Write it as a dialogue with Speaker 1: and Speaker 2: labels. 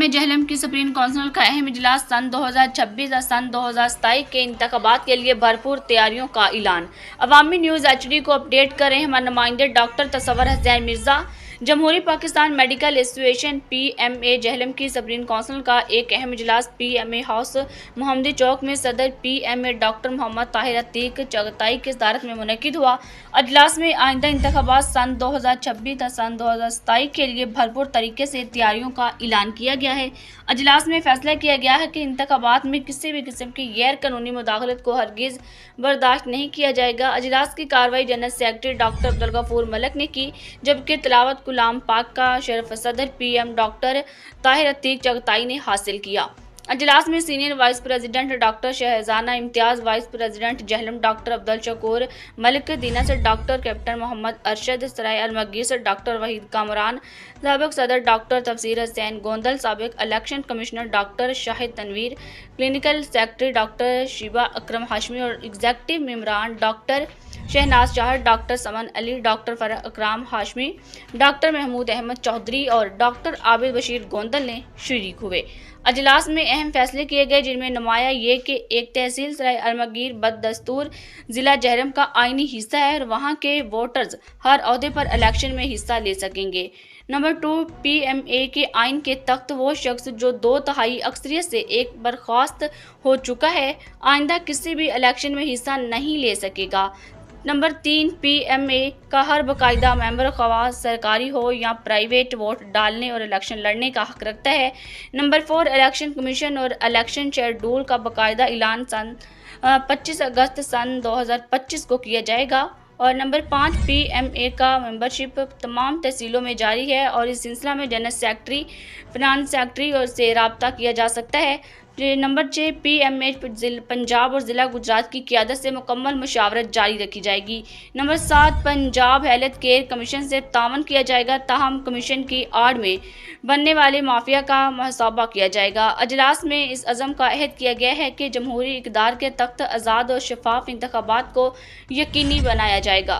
Speaker 1: जहलम की supreme council का अहम इजलास सन 2026 और सन 2027 के इंतखाबात के लिए भरपूर तैयारियों का ऐलान। अवामी न्यूज़ HD को अपडेट कर रहे हमारे नुमाइंदे डॉक्टर तसव्वुर हुसैन मिर्जा। जमहूरी Pakistan medical association PMA Jhelum की सुप्रीम काउंसिल का एक अहम इजलास PMA हाउस मोहम्मदी चौक में सदर PMA डॉक्टर मोहम्मद ताहिर अतीक चगताई की सदारत में मुनक्किद हुआ। अजलास में आइंदा इंतखाबात सन 2026 और सन 2027 के लिए भरपूर तरीके से तैयारियों का ऐलान किया गया है। अजलास में फैसला किया गया है कि इंतखाबात में किसी भी किस्म की गैर कानूनी मुदाखलत को हरगिज़ बर्दाश्त नहीं किया जाएगा। अजलास की कार्रवाई general secretary doctor Abdul Gafoor Malik ने की, जबकि तिलावत गुलाम पाक का शरफ सदर PM डॉक्टर ताहिर अतीक चगताई ने हासिल किया। अजलास में senior vice president doctor Shahzana Imtiaz, vice president Jhelum doctor Abdul Shakoor Malik, Dina से डॉक्टर कैप्टन मोहम्मद अरशद, सराय अलमगीर से डॉक्टर वहीद कामरान, साबिक सदर डॉक्टर तफसीर हुसैन गोंदल, साबिक election commissioner doctor Shahid Tanveer, clinical secretary doctor Shiba Akram Hashmi और एग्जीक्यूटिव मेंबरान doctor Shahnaz Chahar, doctor Saman Ali, doctor Farah Akram Hashmi, doctor Mahmood Ahmed Chaudhry और डॉक्टर आबिद बशीर गोंदल ने शरीक हुए। अजलास में अहम फैसले किए गए, जिनमें नुमाया ये कि एक तहसील सराय अलमगीर बददस्तूर ज़िला जहलम का आइनी हिस्सा है और वहाँ के वोटर्स हर ओहदे पर इलेक्शन में हिस्सा ले सकेंगे। नंबर 2, PMA के आइन के तहत वो शख्स जो 2/3 अक्सरियत से एक बर्खास्त हो चुका है, आइंदा किसी भी इलेक्शन में हिस्सा नहीं ले सकेगा। नंबर 3, PMA का हर बाकायदा मेंबर ख्वाह सरकारी हो या प्राइवेट वोट डालने और इलेक्शन लड़ने का हक रखता है। नंबर 4, इलेक्शन कमीशन और इलेक्शन शेड्यूल का बाकायदा ऐलान सन 25 अगस्त सन 2025 को किया जाएगा। और नंबर 5, PMA का मेंबरशिप तमाम तहसीलों में जारी है और इस सिलसिला में जनरल सेक्रेटरी, फिनांस सेक्रेटरी और से रब्ता किया जा सकता है। नंबर 6, PMA पंजाब और ज़िला गुजरात की क़यादत से मुकम्मल मुशावरत जारी रखी जाएगी। Number 7, Punjab health care commission से तावन किया जाएगा, ताहम कमीशन की आड़ में बनने वाले माफिया का मुहासाबा किया जाएगा। अजलास में इस अज़म का अहद किया गया है कि जमहूरी इक़्तिदार के तहत आज़ाद और शफाफ इंतखाबात को यकीनी बनाया जाएगा।